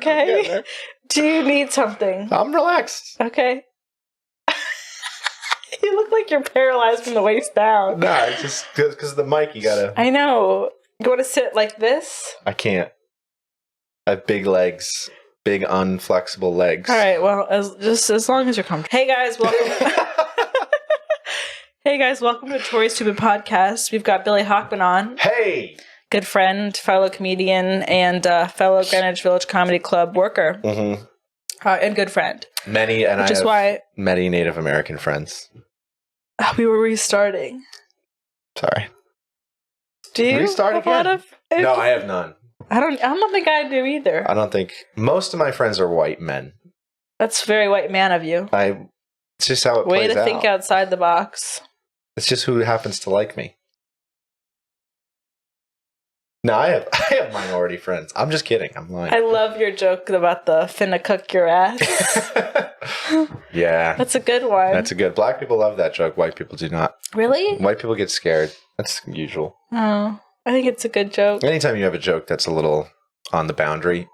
okay? Do you need something? I'm relaxed. Okay. You look like you're paralyzed from the waist down. No, it's just because of the mic, you gotta... I know. You want to sit like this? I can't. I have big legs. Big, unflexible legs. All right, well, as long as you're comfortable. Hey, guys, welcome. Hey, guys, welcome to Torey's Stupid Podcast. We've got Billy Hockman on. Hey! Good friend, fellow comedian, and fellow Greenwich Village Comedy Club worker. Mm-hmm. And good friend. Many Native American friends. We were restarting. Sorry. Do you restart again? No, I have none. I don't think I do either. I don't think... Most of my friends are white men. That's very white man of you. It's just how it plays out. Way to think outside the box. It's just who happens to like me. No, I have minority friends. I'm just kidding. I'm lying. I love your joke about the finna cook your ass. Yeah. That's a good one. That's a good... Black people love that joke. White people do not. Really? White people get scared. That's usual. Oh, I think it's a good joke. Anytime you have a joke that's a little on the boundary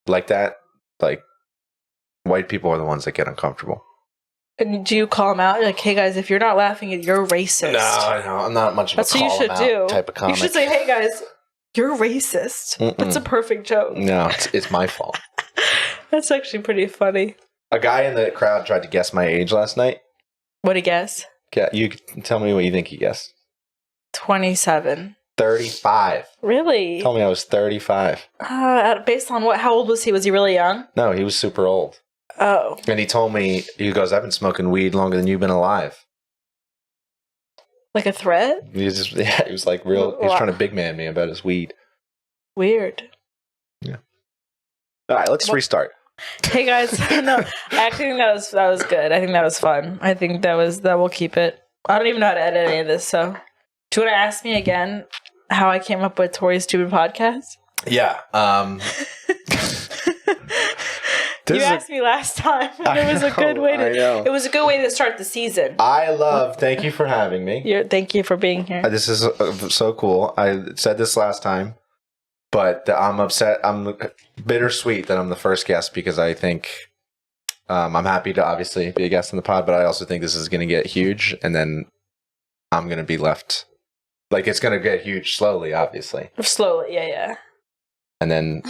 like that, like, white people are the ones that get uncomfortable. And do you call them out? You're like, hey guys, if you're not laughing, you're racist. No, I'm not much of a call them out type of comic. You should say, hey guys, you're racist. Mm-mm. That's a perfect joke. No, it's my fault. That's actually pretty funny. A guy in the crowd tried to guess my age last night. What'd he guess? Yeah, you tell me what you think he guessed. 27. 35. Really? Told me I was 35. Based on what? How old was he? Was he really young? No, he was super old. Oh. And he told me, he goes, I've been smoking weed longer than you've been alive. Like a threat? He was like real, he was trying to big man me about his weed. Weird. Yeah. All right, let's restart. Hey guys, no, I actually think that was good. I think that was fun. I think that we'll keep it. I don't even know how to edit any of this, so do you want to ask me again how I came up with Torey's Stupid Podcast? Yeah. You asked me last time. And it was a good way to. It was a good way to start the season. Thank you for having me. Thank you for being here. This is so cool. I said this last time, but I'm upset. I'm bittersweet that I'm the first guest because I think I'm happy to obviously be a guest on the pod, but I also think this is going to get huge, and then I'm going to be left. Like, it's going to get huge slowly, obviously. Slowly, yeah. And then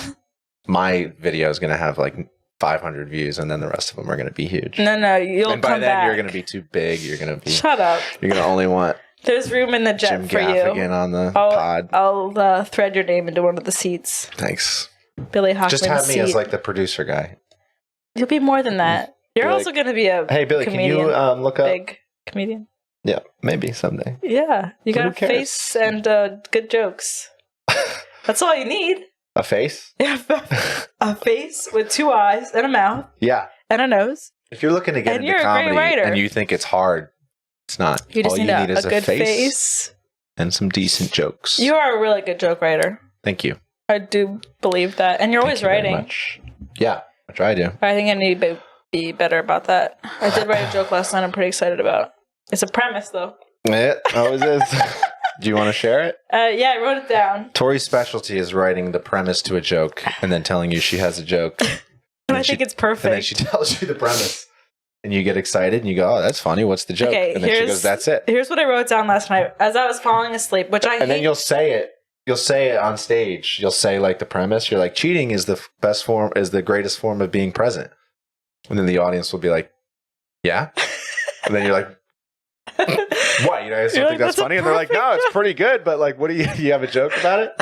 my video is going to have like 500 views, and then the rest of them are going to be huge. No, you'll come back. And by then, you're going to be too big. You're going to be... Shut up. You're going to only want... There's room in the jet Jim for you. Gaffigan on the pod. I'll thread your name into one of the seats. Thanks. Billy Hockman's Just have me seat. as like the producer guy. You'll be more than that. You're also going to be a Hey, Billy, comedian. can you look up... Big comedian. Yeah, maybe someday. Yeah, you got a face and good jokes. That's all you need. A face? Yeah, a face with 2 eyes and a mouth. Yeah. And a nose. If you're looking to get into comedy and you think it's hard, it's not. You just all need you need is a good face and some decent jokes. You are a really good joke writer. Thank you. I do believe that. And you're always writing. Very much. Yeah, I try to. I think I need to be better about that. I did write a joke last night I'm pretty excited about. It's a premise, though. How is this? Do you want to share it? Yeah, I wrote it down. Tori's specialty is writing the premise to a joke and then telling you she has a joke. And I think it's perfect. And then she tells you the premise. And you get excited and you go, oh, that's funny. What's the joke? Okay, and then she goes, that's it. Here's what I wrote down last night as I was falling asleep, And then you'll say it. You'll say it on stage. You'll say like the premise. You're like, cheating is the best form, is the greatest form of being present. And then the audience will be like, yeah? And then you're like, what? You know, I think that's funny. And they're like, no, it's pretty good. But like, what do you have a joke about it?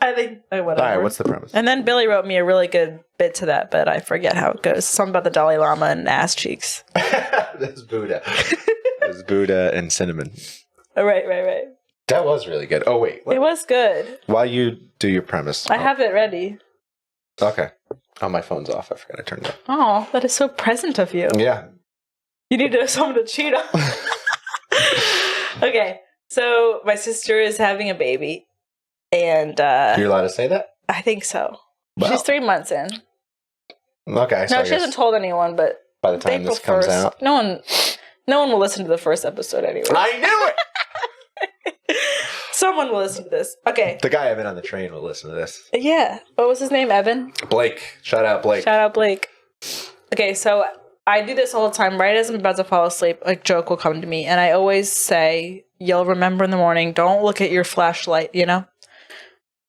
I think, whatever. All right, what's the premise? And then Billy wrote me a really good bit to that, but I forget how it goes. Something about the Dalai Lama and ass cheeks. That's Buddha. That's Buddha and cinnamon. Right. That was really good. Oh, wait. What? It was good. While you do your premise. I have it ready. Okay. Oh, my phone's off. I forgot I turned it off. Oh, that is so present of you. Yeah. You need someone to cheat on. Okay. So my sister is having a baby. And you're allowed to say that? I think so. Well. She's 3 months in. Okay. So no, she hasn't told anyone, but by the time April this comes 1st, out. No one will listen to the first episode anyway. I knew it! Someone will listen to this. Okay. The guy I've been on the train will listen to this. Yeah. What was his name? Evan? Blake. Shout out, Blake. Shout out, Blake. Okay, so I do this all the time. Right as I'm about to fall asleep, a joke will come to me. And I always say, you'll remember in the morning, don't look at your flashlight, you know?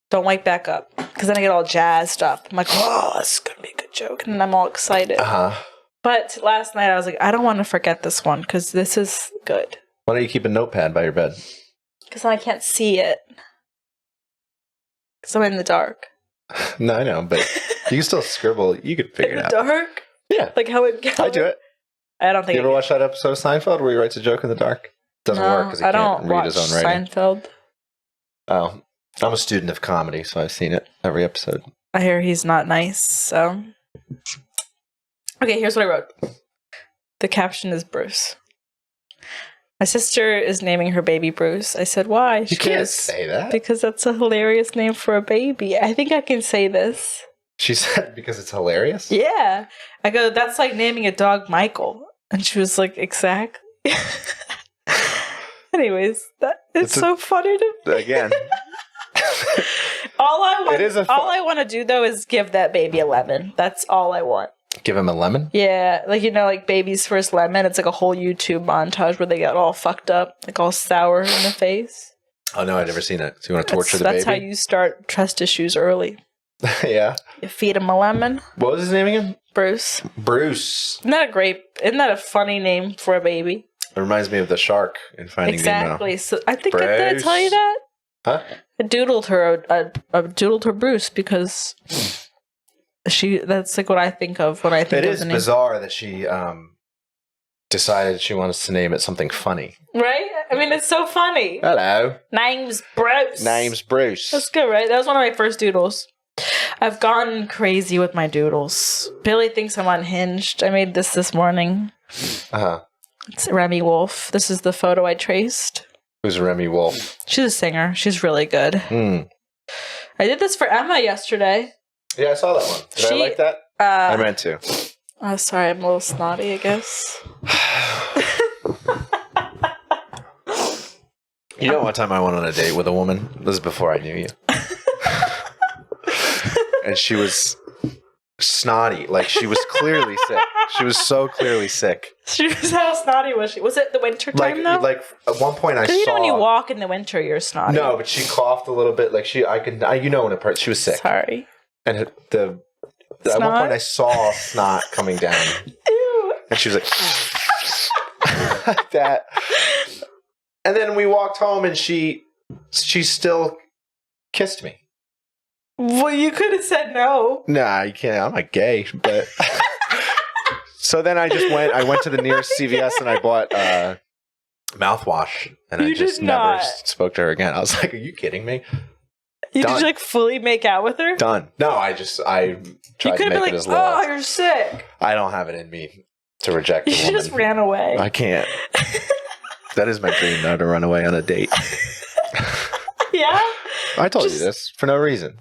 Don't wake back up. Because then I get all jazzed up. I'm like, oh, this is going to be a good joke. And I'm all excited. Uh-huh. But last night I was like, I don't want to forget this one because this is good. Why don't you keep a notepad by your bed? Because then I can't see it. Because I'm in the dark. No, I know, but you can still scribble. You could figure it out. In the dark? Yeah. Like how it goes? I do it. I don't think You ever watch that episode of Seinfeld where he writes a joke in the dark? Doesn't work because he can't read his own writing. Seinfeld. Oh, I'm a student of comedy, so I've seen it every episode. I hear he's not nice, so... Okay, here's what I wrote. The caption is Bruce. My sister is naming her baby Bruce. I said, why? You can't say that. Because that's a hilarious name for a baby. I think I can say this. She said because it's hilarious? Yeah. I go, that's like naming a dog Michael. And she was like, exactly. Anyways, it's so funny to me. Again. All I want to do, though, is give that baby a lemon. That's all I want. Give him a lemon? Yeah, like, you know, like Baby's First Lemon. It's like a whole YouTube montage where they get all fucked up, like all sour in the face. Oh, no, I've never seen it. So you want to torture the baby? That's how you start trust issues early. Yeah. You feed him a lemon. What was his name again? Bruce. Bruce. Isn't that a funny name for a baby? It reminds me of the shark in Finding Nemo. Exactly. So I think did I tell you that? Huh? I doodled her Bruce because that's like what I think of when I think of the name. It is bizarre that she decided she wants to name it something funny. Right? I mean, it's so funny. Hello. Name's Bruce. Name's Bruce. That's good, right? That was one of my first doodles. I've gone crazy with my doodles. Billy thinks I'm unhinged. I made this morning. Uh-huh. It's Remy Wolf. This is the photo I traced. Who's Remy Wolf? She's a singer. She's really good. Mm. I did this for Emma yesterday. Yeah, I saw that one. Did I like that? I meant to. Oh, sorry. I'm a little snotty, I guess. You know, one time I went on a date with a woman. This is before I knew you. And she was snotty. Like, she was clearly sick. She was so clearly sick. How snotty was she? Was it the winter time, though? Like, at one point I saw... You know when you walk in the winter, you're snotty. No, but she coughed a little bit. Like, you know when she was sick. Sorry. And at one point I saw snot coming down. Ew. And she was like that. And then we walked home and she still kissed me. Well, you could have said no. Nah, you can't. I'm not gay, but so then I went to the nearest CVS and I bought mouthwash and I just never spoke to her again. I was like, are you kidding me? Did you like fully make out with her? Done. No, I tried to make it as low. Oh, you're sick. I don't have it in me to reject a woman. You just ran away. I can't. That is my dream now, to run away on a date. Yeah? I told you this for no reason.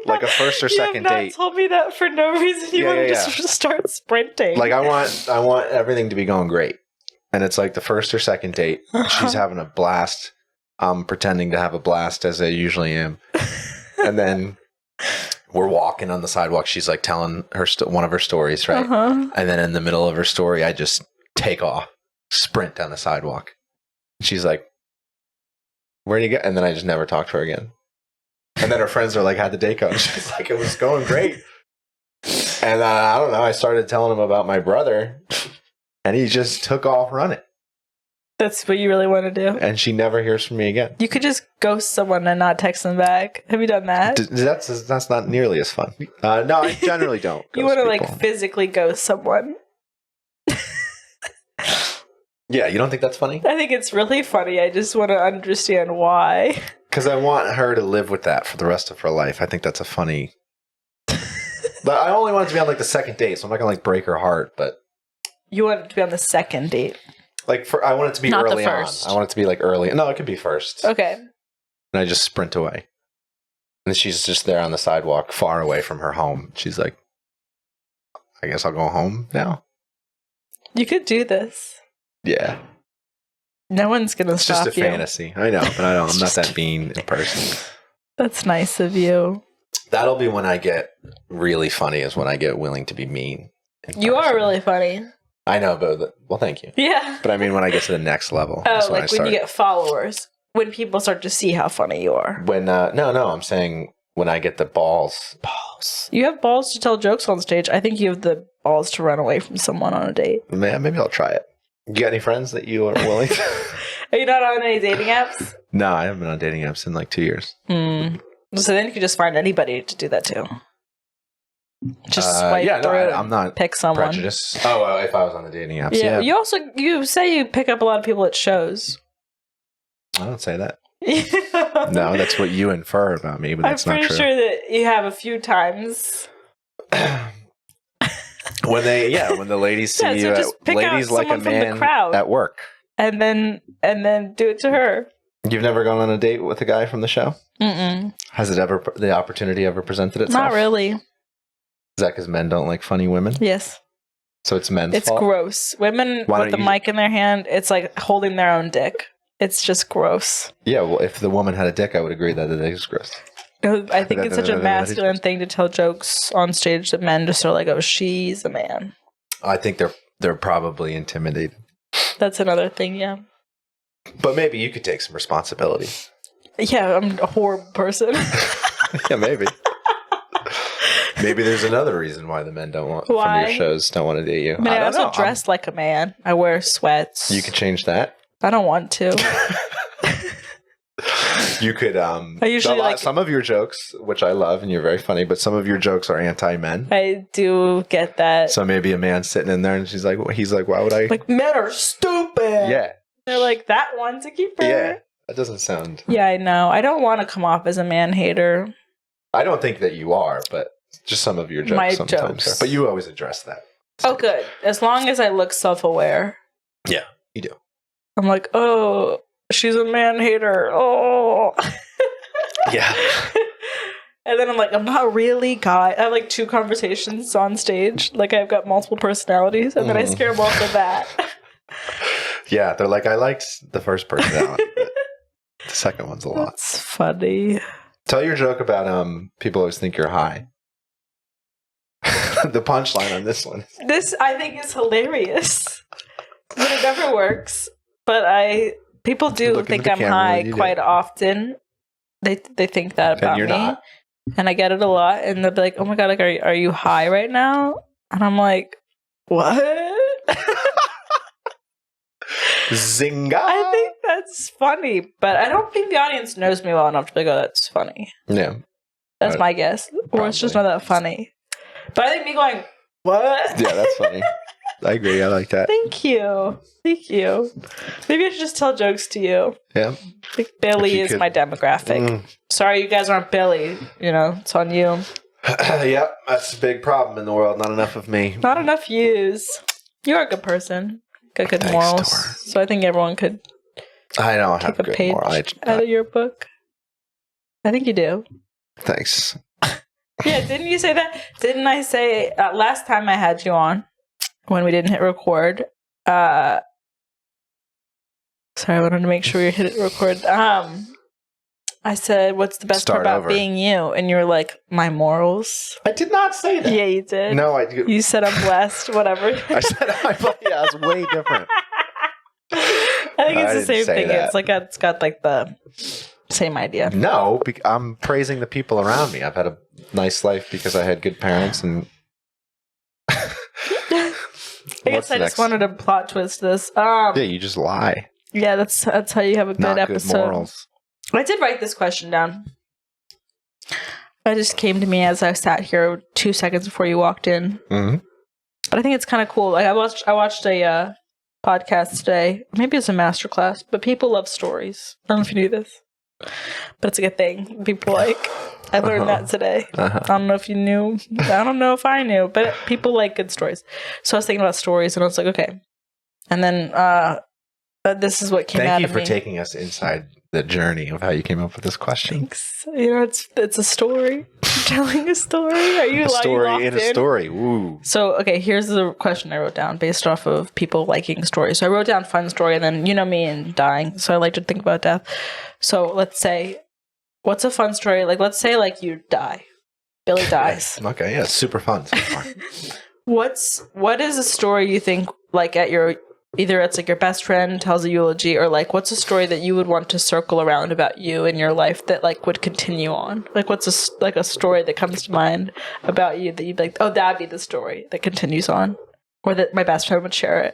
Like a first or second date. You told me that for no reason. You want to just start sprinting. Like I want everything to be going great. And it's like the first or second date. She's having a blast. I'm pretending to have a blast as I usually am. And then we're walking on the sidewalk. She's like telling her one of her stories, right? Uh-huh. And then in the middle of her story, I just take off, sprint down the sidewalk. She's like, where do you go? And then I just never talked to her again. And then her friends are like, how'd the date go? And she's like, it was going great. And I don't know. I started telling him about my brother and he just took off running. That's what you really want to do? And she never hears from me again. You could just ghost someone and not text them back. Have you done that? That's not nearly as fun. No, I generally don't. You want to like physically ghost someone. Yeah, you don't think that's funny? I think it's really funny. I just want to understand why. Because I want her to live with that for the rest of her life. I think that's a funny... But I only want it to be on like the second date, so I'm not going to like break her heart, but... You want it to be on the second date? Like, I want it to be not early the first. on. I want it to be like early. No, it could be first. Okay. And I just sprint away. And she's just there on the sidewalk, far away from her home. She's like, I guess I'll go home now. You could do this. Yeah. No one's gonna It's stop just a you. fantasy. I know, but I'm not that mean in person. That's nice of you. That'll be when I get really funny, is when I get willing to be mean. You are really funny. I know, but well, thank you. Yeah. But I mean, when I get to the next level. Oh, that's like when you get followers. When people start to see how funny you are. When, no, I'm saying when I get the balls. Balls. You have balls to tell jokes on stage. I think you have the balls to run away from someone on a date. Man, maybe I'll try it. You got any friends that you are willing to? Are you not on any dating apps? No, I haven't been on dating apps in like 2 years. So then you could just find anybody to do that to. Just swipe through I'm not pick someone. prejudiced. Oh, well, if I was on the dating apps, yeah. You say you pick up a lot of people at shows. I don't say that. No, that's what you infer about me, but that's not true. I'm pretty sure that you have a few times. when the ladies see you, ladies like a man at work, and then do it to her. You've never gone on a date with a guy from the show? Mm-mm. Has the opportunity ever presented itself? Not really. Is that because men don't like funny women? Yes. So it's men's It's fault? gross. Women with the mic in their hand, it's like holding their own dick. It's just gross. Yeah, well, if the woman had a dick, I would agree that the dick is gross. I think it's such a masculine thing to tell jokes on stage that men just are like, oh, she's a man. I think they're probably intimidated. That's another thing, yeah. But maybe you could take some responsibility. Yeah, I'm a horrible person. Yeah, maybe. Maybe there's another reason why the men from your shows don't want to date you. I mean, I also dress like a man. I wear sweats. You could change that. I don't want to. You could. I usually some of your jokes, which I love, and you're very funny, but some of your jokes are anti-men. I do get that. So maybe a man's sitting in there, and he's like, "Why would I?" Like, men are stupid. Yeah. They're like, that one's a keeper. Yeah, that doesn't sound. Yeah, I know. I don't want to come off as a man hater. I don't think that you are, but just some of your jokes My sometimes jokes. are. But you always address that. Oh, good. As long as I look self-aware. Yeah, you do. I'm like, oh, she's a man hater. Oh. Yeah. And then I'm like, I'm not really guy. I have like 2 conversations on stage. Like I've got multiple personalities, and then I scare them off with that. Yeah, they're like, I liked the first personality, but the second one's a lot. That's funny. Tell your joke about people always think you're high. The punchline on this one. This I think is hilarious, but it never works. But people do think I'm high quite often. They think that about me, not. And I get it a lot. And they'll be like, "Oh my god, like are you high right now?" And I'm like, "What?" Zinga! I think that's funny, but I don't think the audience knows me well enough to be like, "Oh, that's funny." Yeah, that's my guess, or it's just not that funny. But I think me going, "What?" Yeah, that's funny. I agree. I like that. Thank you. Maybe I should just tell jokes to you. Yeah. I think Billy is my demographic. Sorry, you guys aren't Billy. You know, it's on you. Yep, that's a big problem in the world. Not enough of me. Not enough yous. You're a good person. Got good morals. So I think everyone could. I don't have a good page moral. out of your book. I think you do. Thanks. Yeah, didn't you say that? Didn't I say last time I had you on when we didn't hit record? Sorry, I wanted to make sure we hit record. I said, "What's the best part about being you?" And you were like, "My morals." I did not say that. Yeah, you did. No, You said I'm blessed. Whatever. I said yeah, it's way different. I think it's the same thing. That. It's got like the same idea. No, I'm praising the people around me. I've had a nice life because I had good parents, and I guess I just wanted to plot twist this. Yeah, you just lie. Yeah, that's how you have a good episode. Good morals. I did write this question down. It just came to me as I sat here 2 seconds before you walked in. Mm-hmm. But I think it's kind of cool. Like I watched a podcast today. Maybe it's a masterclass, but people love stories. I don't know if you knew this, but it's a good thing. People I learned that today. I don't know if you knew. I don't know if I knew, but people like good stories. So I was thinking about stories, and I was like, okay. And then this is what came out of me. Thank you for taking us inside the journey of how you came up with this question. Thanks. You know, it's a story. telling a story? Are you A story locked in a story. Woo. So, okay, here's the question I wrote down based off of people liking stories. So I wrote down fun story, and then you know me and dying, so I like to think about death. So let's say, what's a fun story? Like, let's say like you die. Billy dies. Okay, yeah, super fun. So far. What is a story you think like at your either it's like your best friend tells a eulogy, or like what's a story that you would want to circle around about you in your life that like would continue on? Like what's a story that comes to mind about you that you'd be like, oh, that'd be the story that continues on, or that my best friend would share it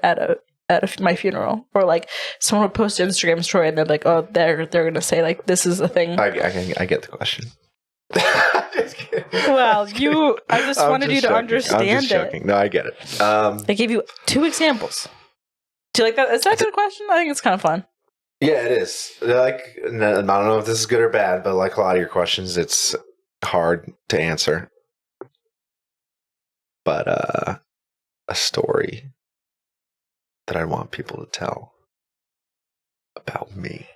at my funeral, or like someone would post an Instagram story and they're like, oh, they're gonna say like this is the thing. I get the question. Well, I just wanted you to understand I'm just it. joking. No, I get it. I gave you 2 examples. Do you like that? Is that a good question? I think it's kind of fun. Yeah, it is. Like, I don't know if this is good or bad, but like a lot of your questions, it's hard to answer. But a story that I want people to tell about me.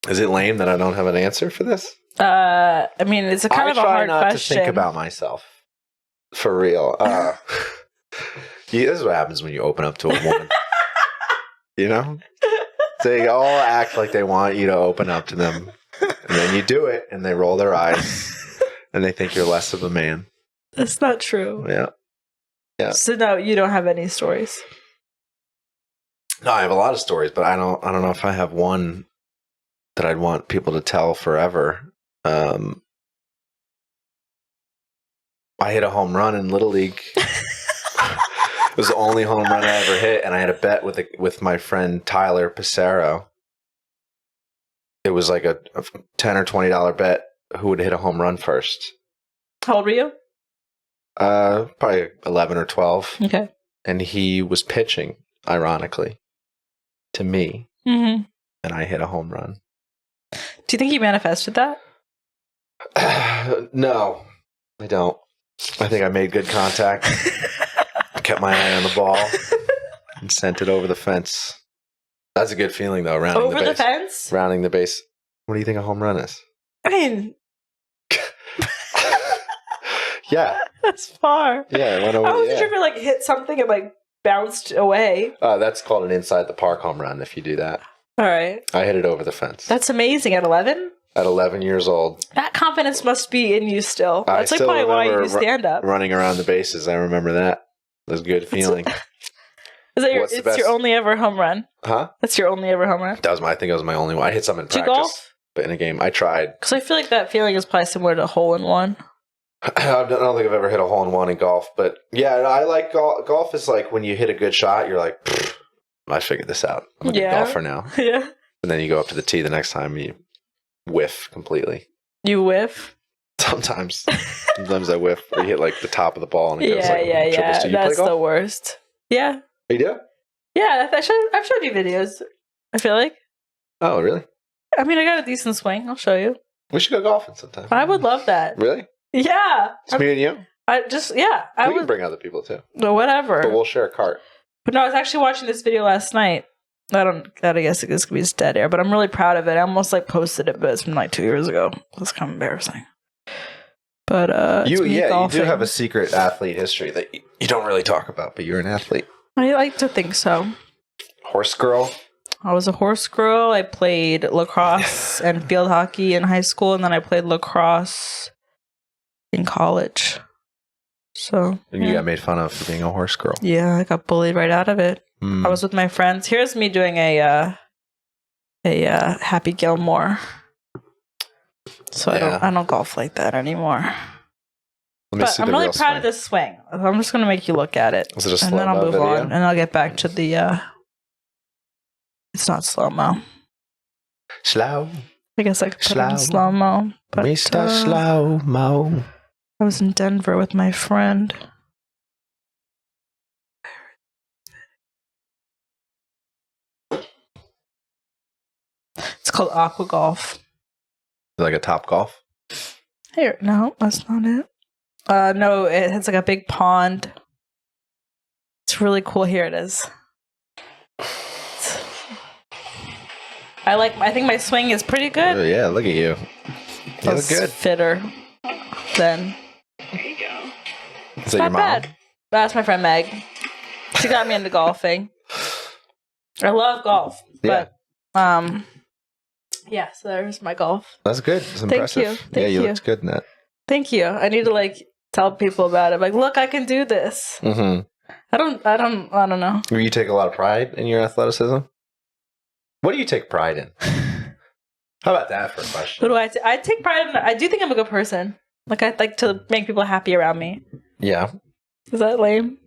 Is it lame that I don't have an answer for this? I mean, it's a kind of a hard not question. To think about myself. For real. This is what happens when you open up to a woman. You know? They all act like they want you to open up to them. And then you do it, and they roll their eyes, and they think you're less of a man. That's not true. Yeah. So no, you don't have any stories. No, I have a lot of stories, but I don't know if I have one that I'd want people to tell forever. I hit a home run in Little League. It was the only home run I ever hit, and I had a bet with my friend Tyler Pissarro. It was like a $10 or $20 bet who would hit a home run first. How old were you? Probably 11 or 12. Okay. And he was pitching, ironically, to me, Mm-hmm. and I hit a home run. Do you think he manifested that? No, I don't. I think I made good contact, kept my eye on the ball, and sent it over the fence. That's a good feeling, though, rounding over the base. The fence? Rounding the base. What do you think a home run is? I mean... Yeah. That's far. Yeah, it went over. I wasn't sure if it like hit something and like bounced away. That's called an inside the park home run if you do that. All right. I hit it over the fence. That's amazing. At 11? At 11 years old. That confidence must be in you still. That's like probably why you do stand up. Running around the bases, I remember that. It was a good feeling. Is that your only ever home run? Huh? That's your only ever home run? I think it was my only one. I hit some in practice. Golf? But in a game, I tried. Because I feel like that feeling is probably similar to hole in one. I don't think I've ever hit a hole in one in golf, but yeah, I like golf. Golf is like when you hit a good shot, you're like, I figured this out. I'm a good golfer now. Yeah. And then you go up to the tee the next time, you whiff completely. You whiff? Sometimes I whiff. Or you hit like the top of the ball and it goes like yeah. That's the worst. Yeah. You do? Yeah, I've showed you videos. I feel like. Oh, really? I mean, I got a decent swing. I'll show you. We should go golfing sometime. I would love that. Really? Yeah. It's me and you? I can bring other people too. Whatever. But we'll share a cart. But no, I was actually watching this video last night. I guess this could be just dead air, but I'm really proud of it. I almost like posted it, but it's from like 2 years ago. It's kind of embarrassing. But you do have a secret athlete history that you don't really talk about, but you're an athlete. I like to think so. Horse girl? I was a horse girl. I played lacrosse and field hockey in high school, and then I played lacrosse in college. So and you got made fun of for being a horse girl. Yeah, I got bullied right out of it. I was with my friends. Here's me doing a Happy Gilmore. So I don't golf like that anymore. But I'm really proud of this swing. I'm just gonna make you look at it. Is it a slow-mo and then I'll move video? on, and I'll get back to the. It's not slow-mo. Slow. I guess I could put it in slow-mo. Mr. Slow-mo. I was in Denver with my friend. It's called Aqua Golf. Like a Top Golf? Here, no, that's not it. No, it has like a big pond. It's really cool. Here it is. I think my swing is pretty good. Oh, yeah, look at you. You look good. Fitter than. There you go. Is that your mom? Bad. That's my friend Meg. She got me into golfing. I love golf. Yeah. But yeah, so there's my golf. That's good. It's Thank impressive. you. Thank you you. looked good in that. Thank you. I need to like tell people about it. Like, look, I can do this. Mm-hmm. I don't know. Do you take a lot of pride in your athleticism? What do you take pride in? How about that for a question? Who do I take pride in? I do think I'm a good person. Like, I like to make people happy around me. Yeah. Is that lame?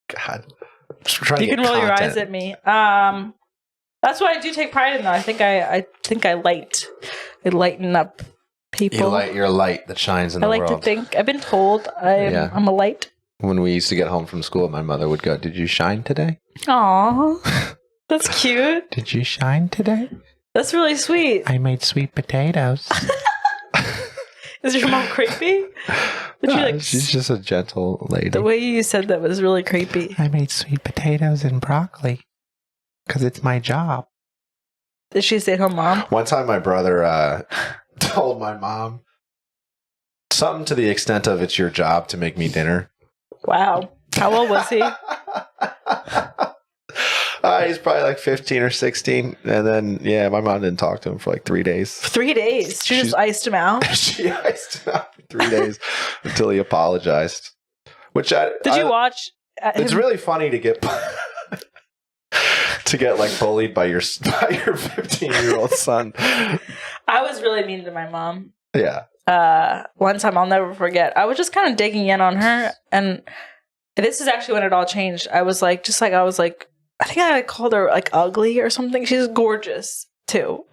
God. Just trying You to can get roll your content. eyes at me. That's what I do take pride in, though. I think I lighten up people. You're a light that shines in the I like world. to think. I've been told I'm a light. When we used to get home from school, my mother would go, "Did you shine today? Aw, that's cute. Did you shine today? That's really sweet. I made sweet potatoes." Is your mom creepy? Would you, like, she's just a gentle lady. the way you said that was really creepy. I made sweet potatoes and broccoli because it's my job. Did she stay home mom? One time my brother told my mom something to the extent of, "It's your job to make me dinner." Wow. How old was he? He's probably like 15 or 16. And then, yeah, my mom didn't talk to him for like 3 days. 3 days. She just iced him out. She iced him out for 3 days until he apologized. Which Did you watch? It's really funny to get like bullied by your 15-year-old son. I was really mean to my mom. Yeah. One time I'll never forget. I was just kind of digging in on her, and this is actually when it all changed. I think I called her like ugly or something. She's gorgeous too.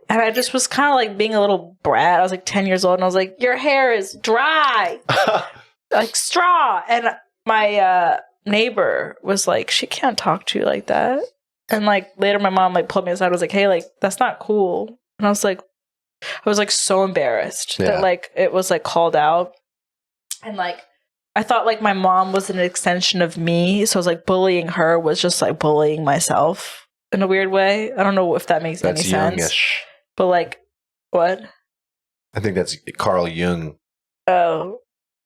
And I just was kind of like being a little brat. I was like 10 years old and I was like, "Your hair is dry." Like straw. And my neighbor was like, "She can't talk to you like that." And like later my mom like pulled me aside and was like, "Hey, like that's not cool." And I was like so embarrassed that like it was like called out. And like I thought like my mom was an extension of me. So I was like bullying her was just like bullying myself in a weird way. I don't know if that makes any sense. Jungish. But like, what? I think that's Carl Jung. Oh,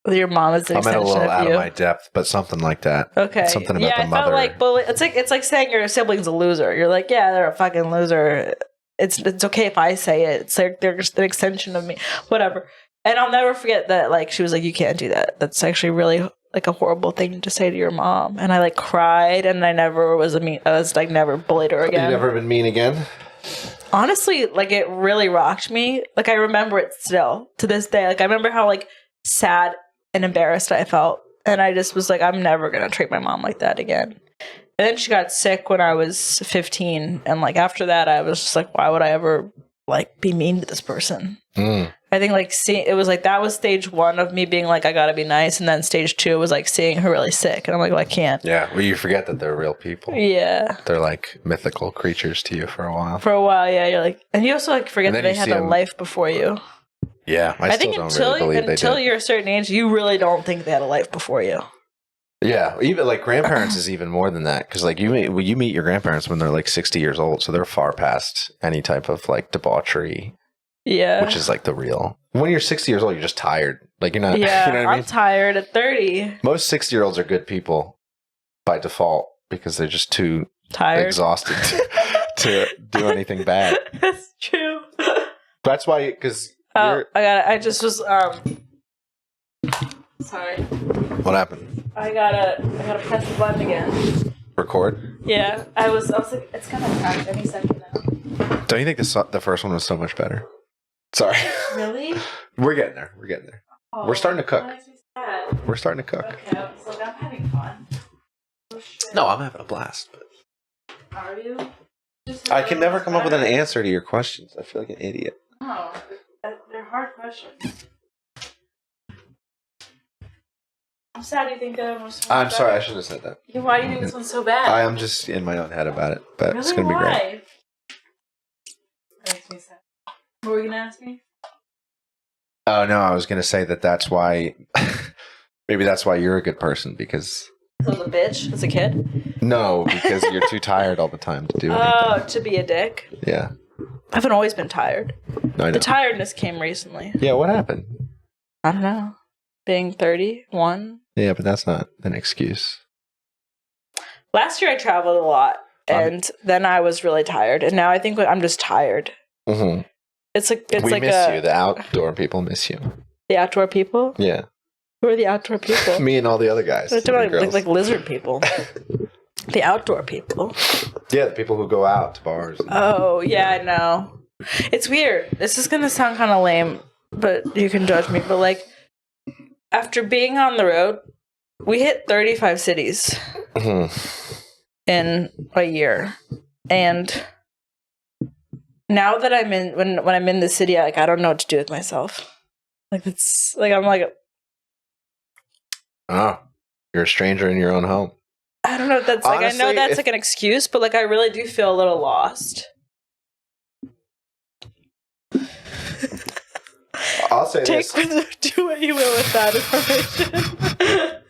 your mom is an I'm at a extension little of out you. of my depth, but something like that. Okay. Something about the I mother. felt like bully. It's like saying your sibling's a loser. You're like, yeah, they're a fucking loser. It's okay if I say it. It's like they're just an extension of me. Whatever. And I'll never forget that. Like she was like, "You can't do that. That's actually really like a horrible thing to say to your mom." And I like cried, and I never was never bullied her again. You never been mean again? Honestly, like it really rocked me. Like I remember it still to this day. Like I remember how like sad and embarrassed I felt. And I just was like, I'm never going to treat my mom like that again. And then she got sick when I was 15. And like after that, I was just like, why would I ever like be mean to this person? I think like it was like that was stage one of me being like, I gotta be nice. And then stage two was like seeing her really sick. And I'm like, well, I can't. Yeah. Well, you forget that they're real people. Yeah. They're like mythical creatures to you for a while. For a while, yeah. You're like, and you also like forget that they had a life before you. Yeah. I still think don't really believe they did. until you're a certain age, you really don't think they had a life before you. Yeah, even like grandparents is even more than that, because like you meet your grandparents when they're like 60 years old, so they're far past any type of like debauchery. Yeah, which is like the real. When you're 60 years old, you're just tired. Like you're not. Yeah, you know what I mean? I'm tired at 30. Most 60-year-olds are good people by default because they're just too tired, exhausted to do anything bad. That's true. That's why, because I just was sorry. What happened? I gotta press the button again. Record? Yeah, I was like, it's gonna crash any second now. Don't you think the first one was so much better? Sorry. Really? We're getting there. Oh, We're starting to cook. That makes me sad. We're starting to cook. Okay, I was like, I'm having fun. Oh, shit. No, I'm having a blast. But Are you? I can never come up with an answer to your questions. I feel like an idiot. No, they're hard questions. I'm sad you think that was so I'm bad. sorry, I shouldn't have said that. Why do you think this one's so bad? I am just in my own head about it, but really? it's going to be great. That makes me sad. What were you going to ask me? Oh, no, I was going to say that's why, maybe that's why you're a good person, because... I was a bitch as a kid? No, because you're too tired all the time to do anything. Oh, to be a dick? Yeah. I haven't always been tired. I know. The tiredness came recently. Yeah, what happened? I don't know. Being 31. Yeah, but that's not an excuse. Last year I traveled a lot, and then I was really tired, and now I think I'm just tired. Mm-hmm. It's like we miss you. The outdoor people miss you. The outdoor people? Yeah. Who are the outdoor people? Me and all the other guys. Like lizard people. The outdoor people. Yeah, the people who go out to bars. Oh, yeah, I know. It's weird. This is going to sound kind of lame, but you can judge me. But, like, after being on the road, we hit 35 cities in a year. And now that I'm in, when I'm in the city, I don't know what to do with myself. Like, it's, like, I'm like... Oh, you're a stranger in your own home. I don't know if that's honestly, like, I know that's like an excuse, but like I really do feel a little lost. I'll say this. Do what you will with that information.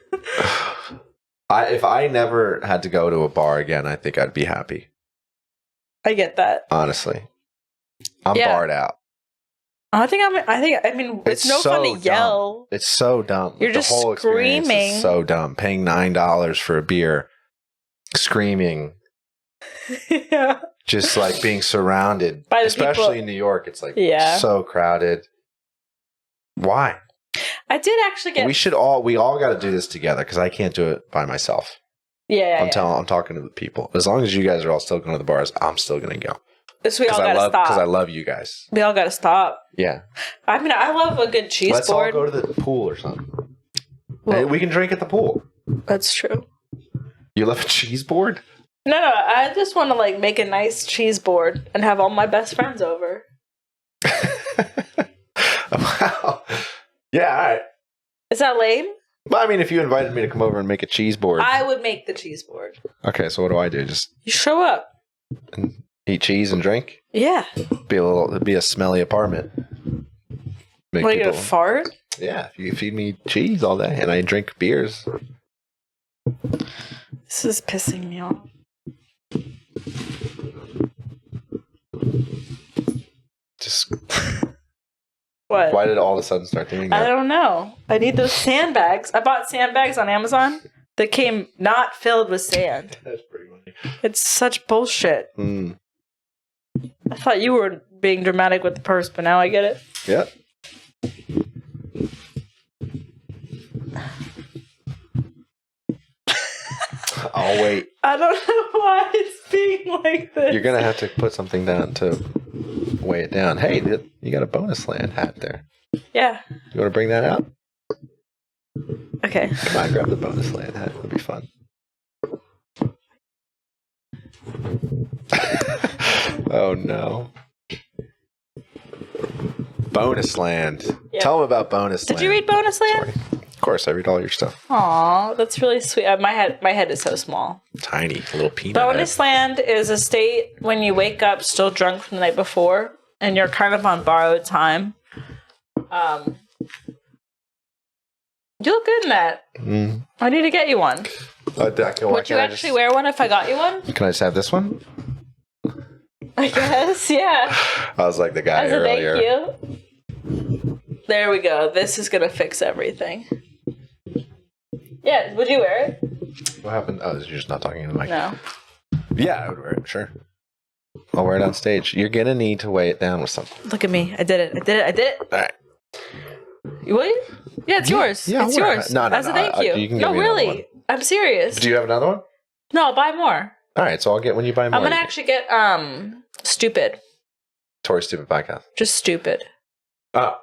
If I never had to go to a bar again, I think I'd be happy. I get that. Honestly. I'm barred out. I mean, it's no fun to yell. It's so dumb. You're just whole screaming. Is so dumb. Paying $9 for a beer, screaming. Yeah. Just like being surrounded, by the especially people. In New York. It's like so crowded. Why? I did actually get. We all got to do this together because I can't do it by myself. Yeah. I'm talking to the people. As long as you guys are all still going to the bars, I'm still going to go. So we all gotta stop. Because I love you guys. We all gotta stop. Yeah. I mean, I love a good cheese Let's board. all go to the pool or something. Well, we can drink at the pool. That's true. You love a cheese board? No. I just want to like make a nice cheese board and have all my best friends over. Wow. Yeah, all right. Is that lame? Well, I mean, if you invited me to come over and make a cheese board. I would make the cheese board. Okay, so what do I do? Just you show up. And eat cheese and drink? Yeah. It'd be a smelly apartment. What, are you gonna fart? Yeah, if you feed me cheese all day and I drink beers. This is pissing me off. Just what? Why did it all of a sudden start doing that? I don't know. I need those sandbags. I bought sandbags on Amazon that came not filled with sand. That's pretty funny. It's such bullshit. I thought you were being dramatic with the purse, but now I get it. Yep. I'll wait. I don't know why it's being like this. You're going to have to put something down to weigh it down. Hey, you got a bonus land hat there. Yeah. You want to bring that out? Okay. Come on, grab the bonus land hat. It'll be fun. Oh, no. Bonus Land. Yep. Tell them about Bonus Land. Did you read Bonus Land? Sorry. Of course, I read all your stuff. Aw, that's really sweet. My head is so small. Tiny, little peanut. Bonus head. Land is a state when you wake up still drunk from the night before, and you're kind of on borrowed time. You look good in that. I need to get you one. Would you actually wear one if I got you one? Can I just have this one? I guess, yeah. I was like the guy As a earlier. Thank you. There we go. This is gonna fix everything. Yeah, would you wear it? What happened? Oh, you're just not talking to the mic. No. Yeah, I would wear it, sure. I'll wear it on stage. You're gonna need to weigh it down with something. Look at me. I did it. All right. Will you? Yeah, it's yours. Yeah, it's yours. No, As a thank you. You can no, give me really. I'm serious. Do you have another one? No, I'll buy more. All right, so I'll get when you buy more. I'm gonna actually get Stupid. Torey's Stupid Podcast. Just Stupid. Oh.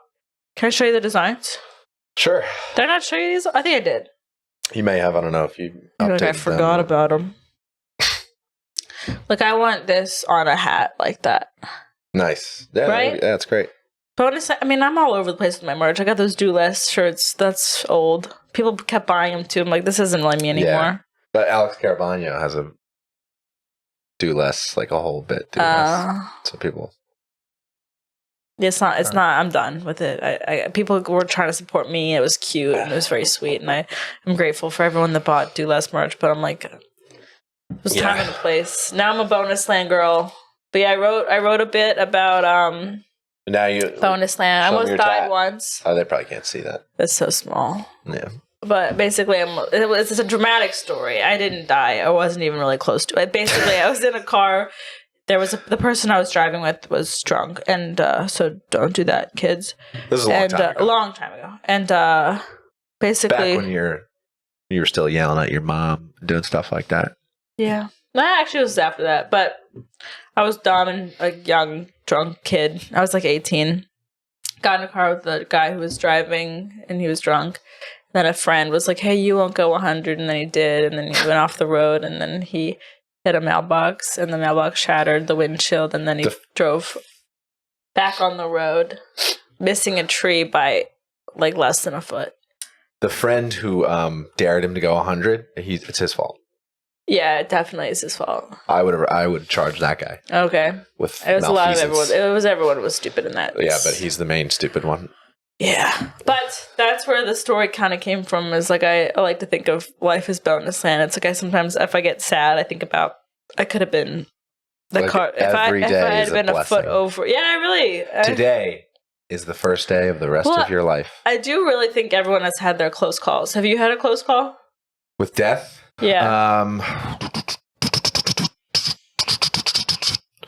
Can I show you the designs? Sure. Did I not show you these? I think I did. You may have. I don't know if you. I forgot about them. Look, I want this on a hat like that. Nice. Yeah, right? That's great. Bonus. I mean, I'm all over the place with my merch. I got those Do Less shirts. That's old. People kept buying them too. I'm like, this isn't like me anymore. Yeah. But Alex Carabano has a Do Less, like a whole bit. Do Less. So people. It's not. I'm done with it. People were trying to support me. It was cute and it was very sweet, and I'm grateful for everyone that bought Do Less merch. But I'm like, It was time and a place. Now I'm a bonus land girl. But yeah, I wrote a bit about now you bonus land. I almost died once. Oh, they probably can't see that. It's so small. Yeah. But basically, it's a dramatic story. I didn't die. I wasn't even really close to it. Basically, I was in a car. There was the person I was driving with was drunk, and so don't do that, kids. This is a long time ago. And basically, back when you were still yelling at your mom, doing stuff like that. Yeah, that actually was after that. But I was dumb and a young drunk kid. I was like 18. Got in a car with the guy who was driving, and he was drunk. Then a friend was like, "Hey, you won't go 100," and then he did, and then he went off the road, and then he hit a mailbox, and the mailbox shattered the windshield, and then he drove back on the road, missing a tree by like less than a foot. The friend who dared him to go 100, it's his fault. Yeah, it definitely is his fault. I would charge that guy. Okay. With it was a lot of everyone. It was everyone was stupid in that. Yeah, but he's the main stupid one. Yeah, but that's where the story kind of came from. Is like I like to think of life as bonus land. It's like I sometimes, if I get sad, I think about I could have been the like car. If I had been a foot over. Yeah, I really. Today is the first day of the rest of your life. I do really think everyone has had their close calls. Have you had a close call? With death? Yeah.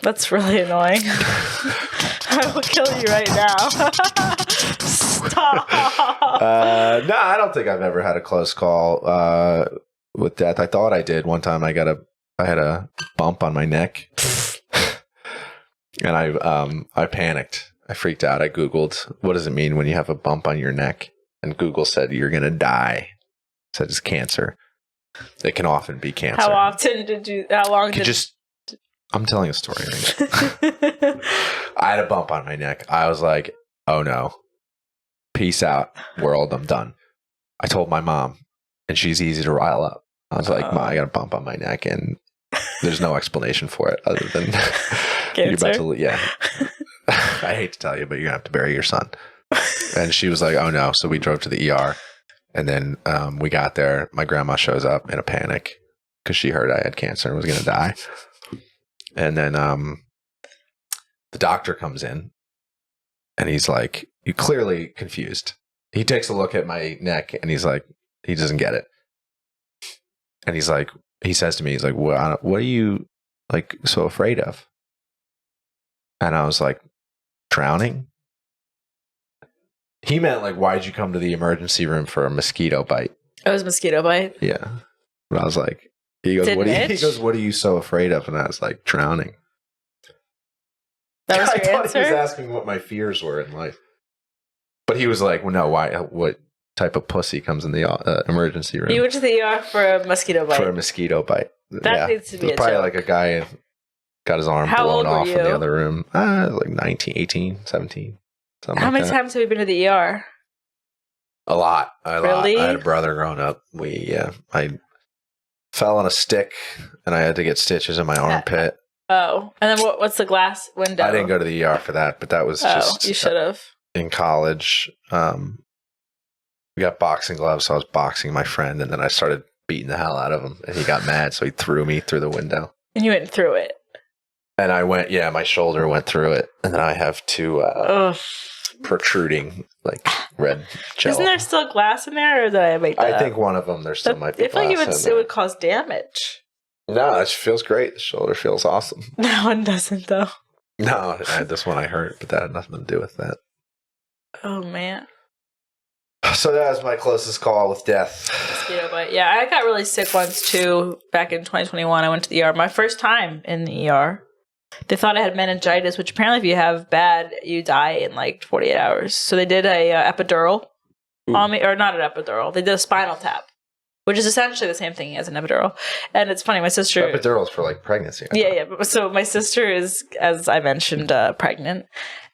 That's really annoying. I will kill you right now. Stop. No, I don't think I've ever had a close call with death. I thought I did one time. I had a bump on my neck, and I panicked. I freaked out. I Googled, what does it mean when you have a bump on your neck? And Google said you're gonna die. It said it's cancer. It can often be cancer. How often did you? How long did? I'm telling a story right now. I had a bump on my neck. I was like, oh no. Peace out, world. I'm done. I told my mom, and she's easy to rile up. I was like, Mom, I got a bump on my neck, and there's no explanation for it other than you're about to, yeah. I hate to tell you, but you're going to have to bury your son. And she was like, oh no. So we drove to the ER, and then we got there. My grandma shows up in a panic because she heard I had cancer and was going to die. And then the doctor comes in, and he's like, you're clearly confused. He takes a look at my neck, and he's like, he doesn't get it. And he's like, he says to me, he's like, what are you like so afraid of? And I was like, drowning? He meant like, why'd you come to the emergency room for a mosquito bite? It was mosquito bite? Yeah. But I was like, he goes, what are you so afraid of? And I was like, drowning. That was your I answer? He was asking what my fears were in life. But he was like, well, no, why? What type of pussy comes in the emergency room? You went to the ER for a mosquito bite. For a mosquito bite. That needs to be probably joke. Like a guy got his arm blown off in the other room. Like 19, 18, 17. How many times have you been to the ER? A lot. Really? I had a brother growing up. I fell on a stick, and I had to get stitches in my armpit. Oh, and then what's the glass window? I didn't go to the ER for that, but that was just... you should have. In college, we got boxing gloves, so I was boxing my friend, and then I started beating the hell out of him, and he got mad, so he threw me through the window. And you went through it? And I went, yeah, my shoulder went through it, and then I have two protruding, like, red gel. Isn't there still glass in there, or did I make that I think one of them, there still might be glass. I feel like it would cause damage. No, it feels great. The shoulder feels awesome. That one doesn't, though. No, this one I hurt, but that had nothing to do with that. Oh, man. So that was my closest call with death. Mosquito bite. Yeah, I got really sick once, too. Back in 2021, I went to the ER. My first time in the ER. They thought I had meningitis, which apparently if you have bad, you die in like 48 hours. So they did a epidural on me, or not an epidural. They did a spinal tap, which is essentially the same thing as an epidural. And it's funny, my sister... Epidural's for like pregnancy. Yeah. So my sister is, as I mentioned, pregnant.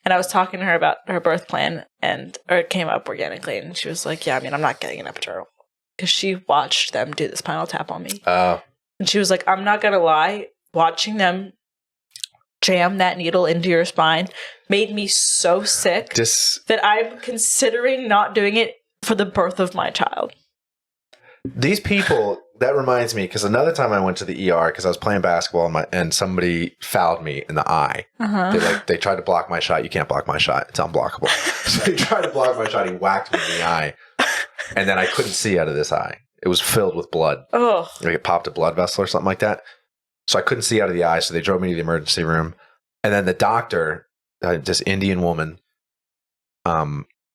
And I was talking to her about her birth plan, or it came up organically. And she was like, yeah, I'm not getting an epidural. Because she watched them do the spinal tap on me. Oh. And she was like, I'm not going to lie, watching them jam that needle into your spine made me so sick that I'm considering not doing it for the birth of my child. These people that reminds me, because another time I went to the ER because I was playing basketball and somebody fouled me in the eye. They tried to block my shot. You can't block my shot. It's unblockable. So they tried to block my shot. He whacked me in the eye. And then I couldn't see out of this eye. It was filled with blood. Oh. Like it popped a blood vessel or something like that. So I couldn't see out of the eye. So they drove me to the emergency room. And then the doctor, this Indian woman,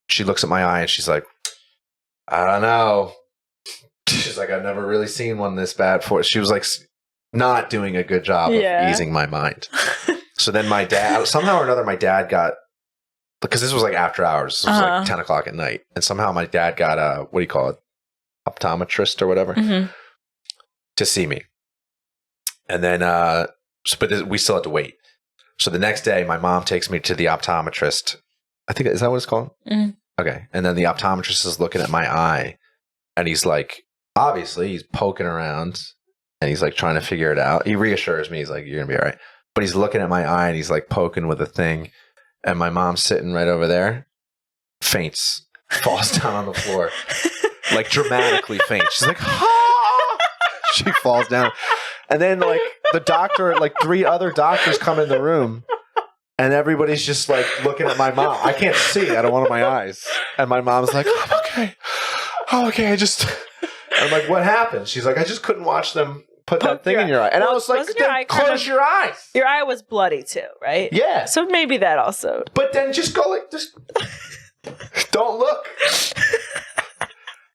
she looks at my eye and she's like, I don't know. She's like, I've never really seen one this bad before. She was like not doing a good job of easing my mind. So then my dad, somehow or another, my dad got, because this was like after hours. This was like 10 o'clock at night. And somehow my dad got a, what do you call it? Optometrist or whatever to see me. And then, but we still had to wait. So the next day, my mom takes me to the optometrist. I think, is that what it's called? Okay. And then the optometrist is looking at my eye and he's like, obviously he's poking around and he's like trying to figure it out. He reassures me. He's like, you're gonna be all right. But he's looking at my eye and he's like poking with a thing. And my mom's sitting right over there, faints, falls down on the floor, like dramatically faints. She's like, ah! She falls down. And then like the doctor, like 3 other doctors come in the room and everybody's just like looking at my mom. I can't see out of one of my eyes. And my mom's like, I'm okay. Oh, okay. I'm like, what happened? She's like, I just couldn't watch them put that thing in your eye. And I was like, then close your eyes. Your eye was bloody too, right? Yeah. So maybe that also. But then just go like, just don't look.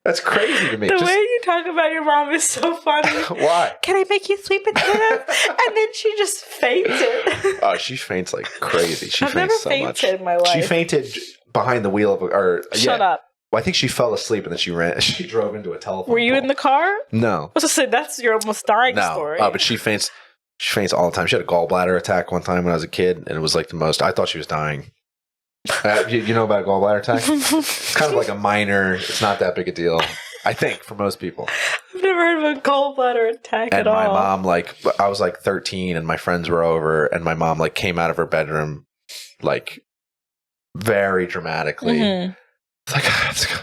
That's crazy to me. The way you talk about your mom is so funny. Why? Can I make you sleep in bed? And then she just fainted. Oh, she faints like crazy. I've never fainted in my life. She fainted behind the wheel of Shut up. Well, I think she fell asleep and then she drove into a telephone Were you pole. in the car? No. I was to say, that's your almost dying story. No, but she faints all the time. She had a gallbladder attack one time when I was a kid, and it was like the most. I thought she was dying. You know about a gallbladder attack? It's kind of like a minor. It's not that big a deal, I think, for most people. I've never heard of a gallbladder attack at all. And my mom, like, I was like 13, and my friends were over, and my mom like came out of her bedroom, like, very dramatically. It's like, let's go.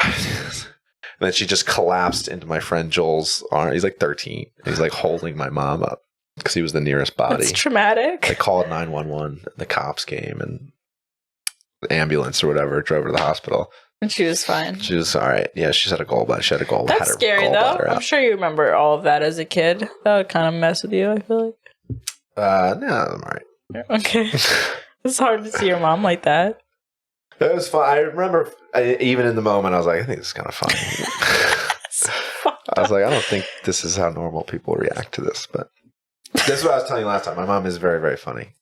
And then she just collapsed into my friend Joel's arm. He's like 13. He's like holding my mom up because he was the nearest body. It's traumatic. They called 911. The cops came and the ambulance or whatever drove her to the hospital. And she was fine. She was all right. Yeah, she had a gallbladder. She had a gallbladder. That's scary though. I'm sure you remember all of that as a kid. That would kind of mess with you, I feel like. No, I'm all right. Okay. It's hard to see your mom like that. It was fun. I remember, even in the moment, I was like, I think this is kind of funny. I was like, I don't think this is how normal people react to this. But this is what I was telling you last time. My mom is very, very funny.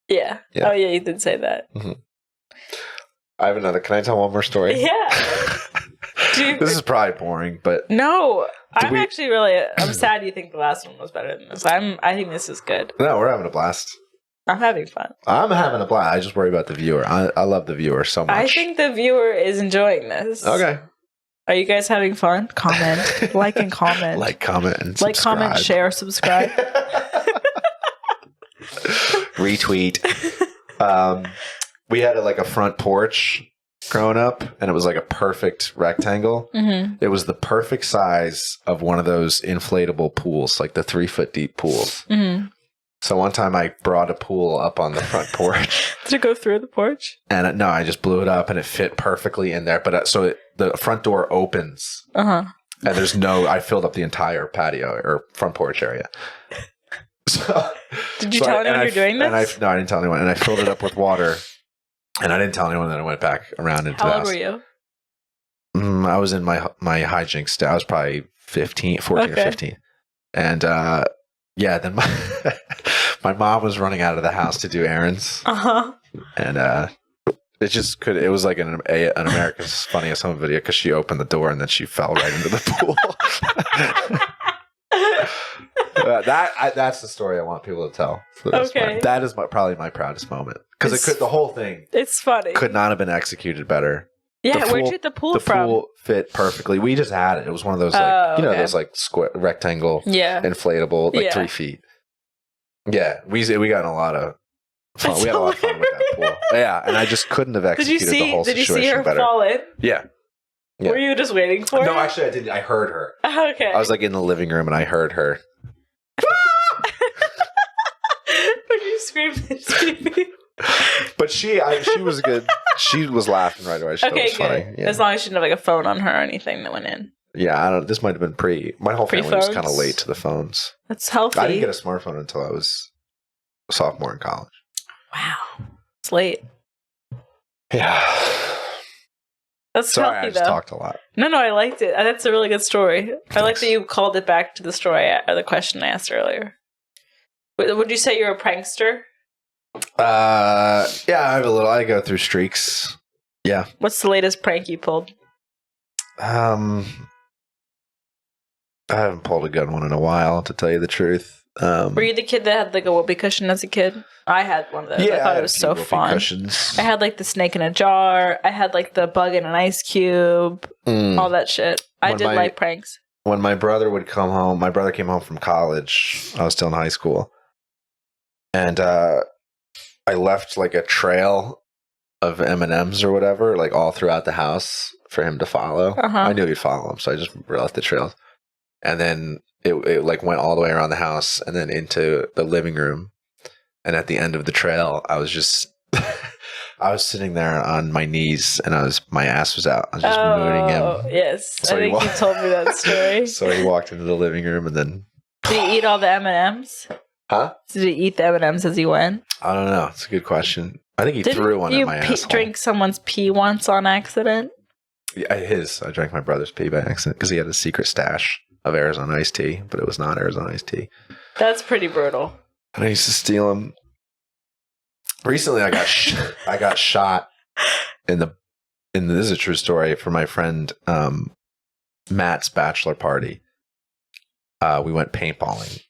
Yeah. Oh, yeah, you did say that. I have another. Can I tell one more story? Yeah. This is probably boring, but... No. I'm sad you think the last one was better than this. I think this is good. No, we're having a blast. I'm having fun. I'm having a blast. I just worry about the viewer. I love the viewer so much. I think the viewer is enjoying this. Okay. Are you guys having fun? Comment. Like and comment. Like, comment, and subscribe. Like, comment, share, subscribe. Retweet. We had a front porch growing up, and it was like a perfect rectangle. It was the perfect size of one of those inflatable pools, like the 3-foot deep pools. So one time I brought a pool up on the front porch. Did it go through the porch? And no, I just blew it up and it fit perfectly in there. But the front door opens. And I filled up the entire patio or front porch area. Did you tell anyone you're doing this? No, I didn't tell anyone. And I filled it up with water. And I didn't tell anyone that I went back around into the house. How old were you? I was in my hijinks stage. I was probably 14 or 15. And yeah, then my mom was running out of the house to do errands. And it was like an America's Funniest Home Video because she opened the door and then she fell right into the pool. That's the story I want people to tell. Okay. That is probably my proudest moment because the whole thing. It's funny. Could not have been executed better. Yeah, where'd you get the pool from? The pool fit perfectly. We just had it. It was one of those those like square rectangle, inflatable, like 3 feet. Yeah, we got in a lot of fun. We had a lot of fun with that pool. Yeah, and I just couldn't have executed the whole situation better. Did you see her fall in? Yeah. Yeah. Were you just waiting for her? No, actually, I didn't. I heard her. Okay. I was like in the living room and I heard her. When you screamed. But she was good. She was laughing right away. She thought it was funny. Good. Yeah. As long as she didn't have like a phone on her or anything that went in. Yeah, I don't. This might have been my whole family was kind of Pre-phones? late to the phones. That's healthy. I didn't get a smartphone until I was a sophomore in college. Wow. It's late. Yeah. That's Sorry, healthy, I just though. talked a lot. No, I liked it. That's a really good story. I like Thanks. that you called it back to the story or the question I asked earlier. Would you say you're a prankster? Yeah, I have a little. I go through streaks. Yeah. What's the latest prank you pulled? I haven't pulled a good one in a while, to tell you the truth. Were you the kid that had like a whoopee cushion as a kid? I had one of those. Yeah, I thought had it a was few so whoopee fun. Cushions. I had like the snake in a jar. I had like the bug in an ice cube. All that shit. I When did my- like pranks. When my brother would come home, my brother came home from college. I was still in high school. And I left like a trail of M&Ms or whatever, like all throughout the house for him to follow. Uh-huh. I knew he'd follow him, so I just left the trails. And then it like went all the way around the house and then into the living room. And at the end of the trail, I was just I was sitting there on my knees and my ass was out. I was just mooning him. Yes. So I think you told me that story. So he walked into the living room and then Did he eat all the M&Ms? Huh? Did he eat the M&Ms as he went? I don't know. It's a good question. I think he threw one at my asshole. Drink someone's pee once on accident? Yeah, I drank my brother's pee by accident because he had a secret stash of Arizona iced tea, but it was not Arizona iced tea. That's pretty brutal. And I used to steal them. Recently, I got shot in this is a true story for my friend Matt's bachelor party. We went paintballing.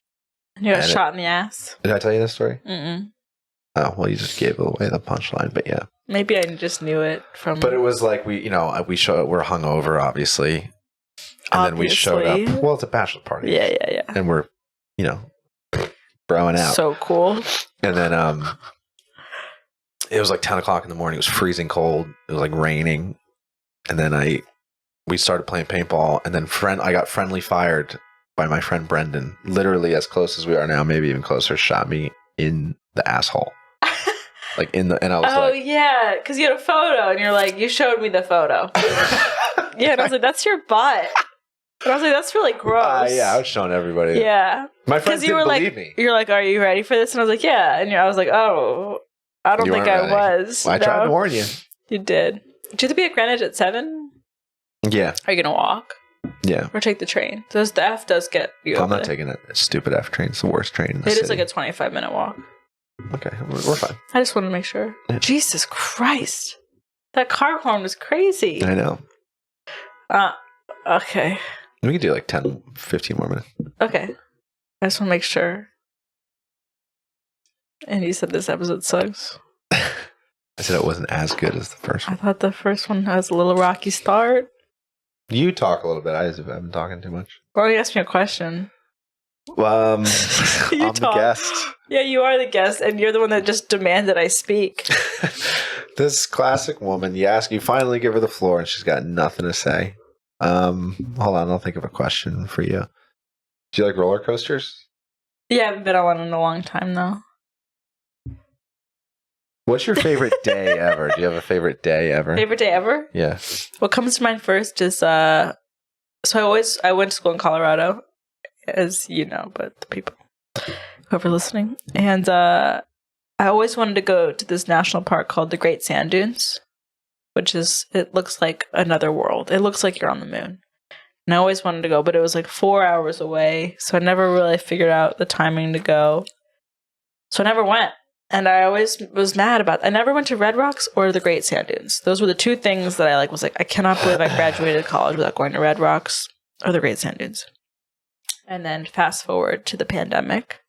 You got And shot in the ass? Did I tell you this story? Mm-mm. Oh, well, you just gave away the punchline, but yeah. Maybe I just knew it from... But it was like we're hungover, obviously. And then we showed up. Well, it's a bachelor party. Yeah. And we're, throwing out. So cool. And then it was like 10 o'clock in the morning. It was freezing cold. It was like raining. And then we started playing paintball. And then I got friendly fired by my friend Brendan. Literally as close as we are now, maybe even closer, shot me in the asshole. And I was like... yeah, because you had a photo, and you're like, you showed me the photo. Yeah, and I was like, that's your butt. And I was like, that's really gross. Yeah, I was showing everybody. Yeah. My friends didn't believe me. You're like, are you ready for this? And I was like, yeah. And I was like, oh, I don't think I was. Well, I tried to warn you. You did. Did you have to be at Greenwich at 7? Yeah. Are you going to walk? Yeah. Or take the train? The F does get you I'm not taking that stupid F train. It's the worst train in the city. It is like a 25-minute walk. Okay, we're fine. I just wanted to make sure. Yeah. Jesus Christ. That car horn was crazy. I know. Okay. We could do like 10, 15 more minutes. Okay. I just want to make sure. And you said this episode sucks. I said it wasn't as good as the first I one. thought the first one has a little rocky start. You talk a little bit. I haven't been talking too much. Why don't you ask me a question? I'm You the guest. Yeah, you are the guest, and you're the one that just demanded I speak. This classic woman, you finally give her the floor, and she's got nothing to say. Hold on, I'll think of a question for you. Do you like roller coasters? Yeah, I haven't been on one in a long time, though. What's your favorite day ever? Do you have a favorite day ever? Favorite day ever? Yeah. What comes to mind first is, so I went to school in Colorado, as you know, but the people, whoever listening. And I always wanted to go to this national park called the Great Sand Dunes, it looks like another world. It looks like you're on the moon. And I always wanted to go, but it was like 4 hours away. So I never really figured out the timing to go. So I never went. And I always was mad about it. I never went to Red Rocks or the Great Sand Dunes. Those were the two things that I was like, I cannot believe I graduated college without going to Red Rocks or the Great Sand Dunes. And then fast forward to the pandemic.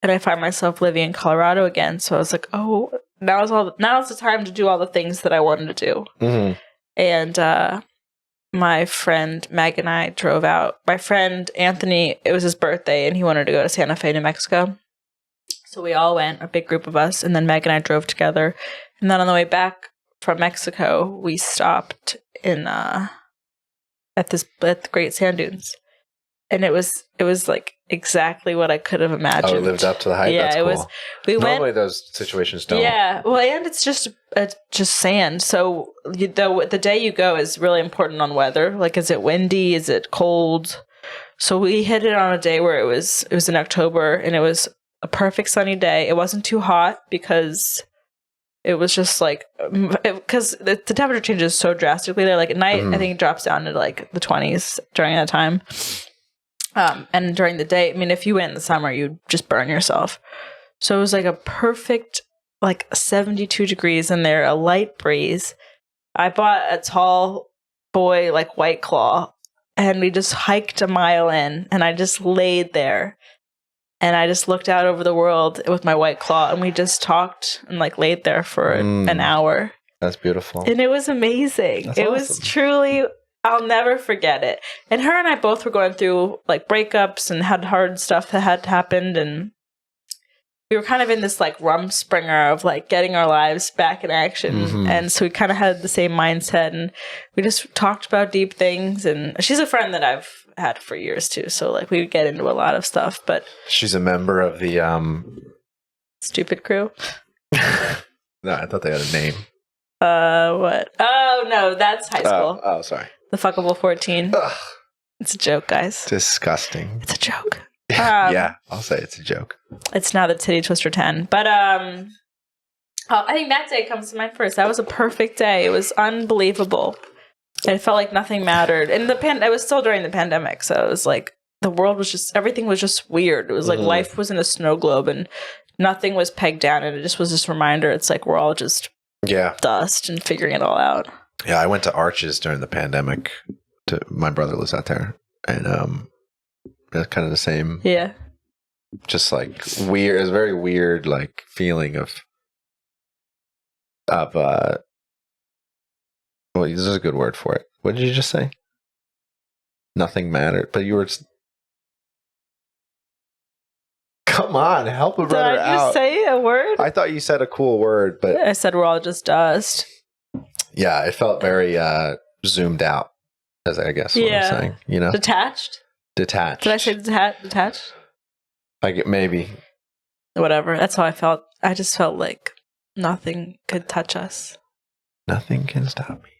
And I find myself living in Colorado again. So I was like, oh, now's the time to do all the things that I wanted to do. Mm-hmm. And my friend Meg and I drove out. My friend Anthony, it was his birthday, and he wanted to go to Santa Fe, New Mexico. So we all went, a big group of us, and then Meg and I drove together. And then on the way back from Mexico, we stopped in at the Great Sand Dunes. And it was like exactly what I could have imagined. Oh, it lived up to the hype. Yeah, That's cool. it was. Normally those situations don't. Yeah, well, and it's just sand. So the day you go is really important on weather. Like, is it windy? Is it cold? So we hit it on a day where it was in October, and it was a perfect sunny day. It wasn't too hot because it was just like, because the temperature changes so drastically there. Like at night, I think it drops down to like the 20s during that time. And during the day, I mean, if you went in the summer, you'd just burn yourself. So it was like a perfect, like 72 degrees in there, a light breeze. I bought a tall boy, like White Claw, and we just hiked a mile in, and I just laid there. And I just looked out over the world with my White Claw, and we just talked and like laid there for an hour. That's beautiful. And it was amazing. That's it awesome. was truly, I'll never forget it. And her and I both were going through like breakups and had hard stuff that had happened. And we were kind of in this like rumspringer of like getting our lives back in action. And so we kind of had the same mindset, and we just talked about deep things. And she's a friend that I've had for years too. So like we would get into a lot of stuff, but she's a member of the Stupid Crew. No, I thought they had a name. What? Oh no, that's high school. Oh, sorry. The Fuckable 14. Ugh. It's a joke, guys. Disgusting. It's a joke. Yeah, I'll say it's a joke. It's now the Titty Twister 10. But I think that day comes to mind first. That was a perfect day. It was unbelievable. It felt like nothing mattered. And it was still during the pandemic, so it was like the world was just, everything was just weird. It was like life was in a snow globe, and nothing was pegged down, and it just was this reminder. It's like we're all just dust and figuring it all out. Yeah, I went to Arches during the pandemic. My brother lives out there, and it's kind of the same. Yeah, just like weird. It was a very weird, like feeling of. Well, there's a good word for it. What did you just say? Nothing mattered, but you were. Come on, help a brother out. Did you say a word? I thought you said a cool word, but I said we're all just dust. Yeah, it felt very zoomed out, as I guess what I'm saying. You know, detached. Did I say detached? Maybe. Whatever. That's how I felt. I just felt like nothing could touch us. Nothing can stop me.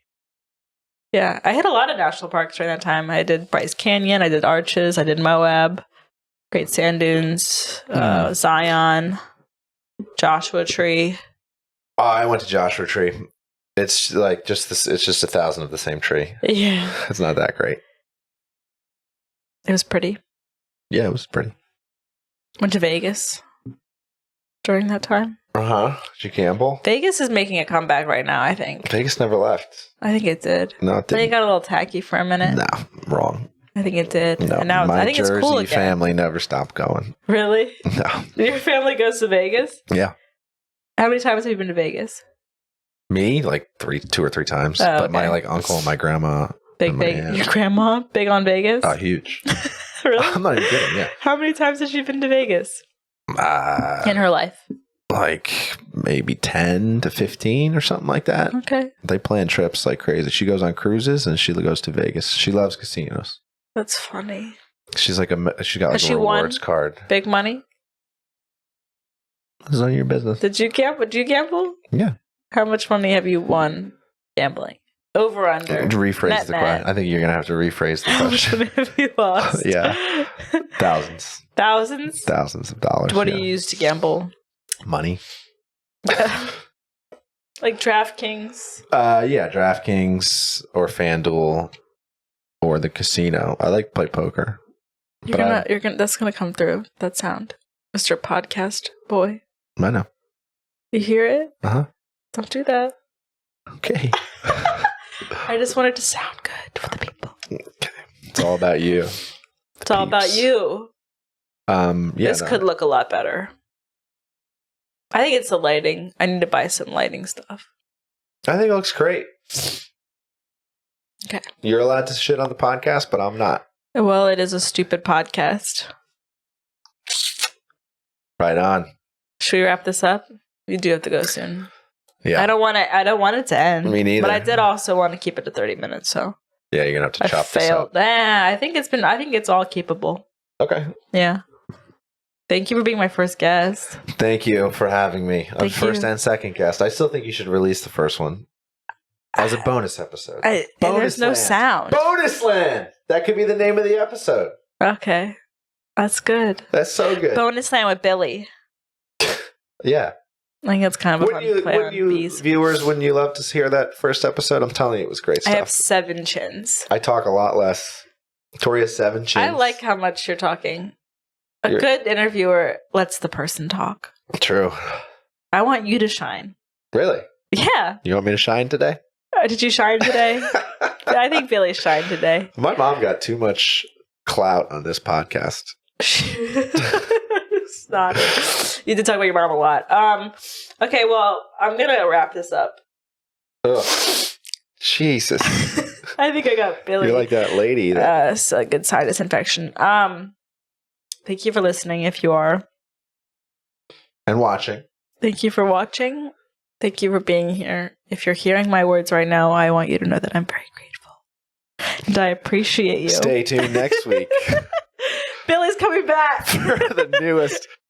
Yeah, I hit a lot of national parks during that time. I did Bryce Canyon, I did Arches, I did Moab, Great Sand Dunes, Zion, Joshua Tree. Oh, I went to Joshua Tree. It's like just this. It's just 1,000 of the same tree. Yeah, it's not that great. It was pretty. Yeah, it was pretty. Went to Vegas during that time. Did you gamble? Vegas is making a comeback right now, I think. Vegas never left. I think it did. No, it didn't. They got a little tacky for a minute. No, wrong. I think it did. No, and now my I think Jersey it's cool again. family never stopped going. Really? No. Your family goes to Vegas? Yeah. How many times have you been to Vegas? Me, like 2 or 3 times. Oh, but my okay. uncle and my grandma. Big. Your grandma big on Vegas? Oh, huge. Really? I'm not even kidding. Yeah. How many times has she been to Vegas in her life? Like maybe 10 to 15 or something like that. Okay. They plan trips like crazy. She goes on cruises and she goes to Vegas. She loves casinos. That's funny. She's like she got like a rewards card. Big money? It's none of your business. Did you gamble? Yeah. How much money have you won gambling? Over under. Rephrase the question. I think you're gonna have to rephrase the question. How much money have you lost? Yeah. Thousands. Thousands? Thousands of dollars. What do you use to gamble? Money. Like DraftKings? Yeah, DraftKings or FanDuel or the casino. I like to play poker. That's gonna come through, that sound. Mr. Podcast Boy. I know. You hear it? Uh-huh. Don't do that. Okay. I just want it to sound good for the people. Okay. It's all about you. It's all about you. This could look a lot better. I think it's the lighting. I need to buy some lighting stuff. I think it looks great. Okay. You're allowed to shit on the podcast, but I'm not. Well, it is a stupid podcast. Right on. Should we wrap this up? We do have to go soon. Yeah. I don't want it to end. Me neither. But I did also want to keep it to 30 minutes, so. Yeah, you're gonna have to chop this failed. up. I think it's all keepable. Okay. Yeah. Thank you for being my first guest. Thank you for having me. First and second guest. I still think you should release the first one as a bonus episode. There's no sound. Bonus Land! That could be the name of the episode. Okay. That's good. That's so good. Bonus Land with Billy. Yeah. I think that's kind of a fun play on bees. Viewers, wouldn't you love to hear that first episode? I'm telling you, it was great stuff. I have 7 chins. I talk a lot less. Tori has 7 chins. I like how much you're talking. Good interviewer lets the person talk. True. I want you to shine. Really? Yeah. You want me to shine today? Did you shine today? I think Billy shined today. My mom got too much clout on this podcast. Stop it. You did talk about your mom a lot. Okay, well, I'm going to wrap this up. Ugh. Jesus. I think I got Billy. You're like that lady. It's a good sinus infection. Thank you for listening if you are. And watching. Thank you for watching. Thank you for being here. If you're hearing my words right now, I want you to know that I'm very grateful. And I appreciate you. Stay tuned next week. Billy's coming back. For the newest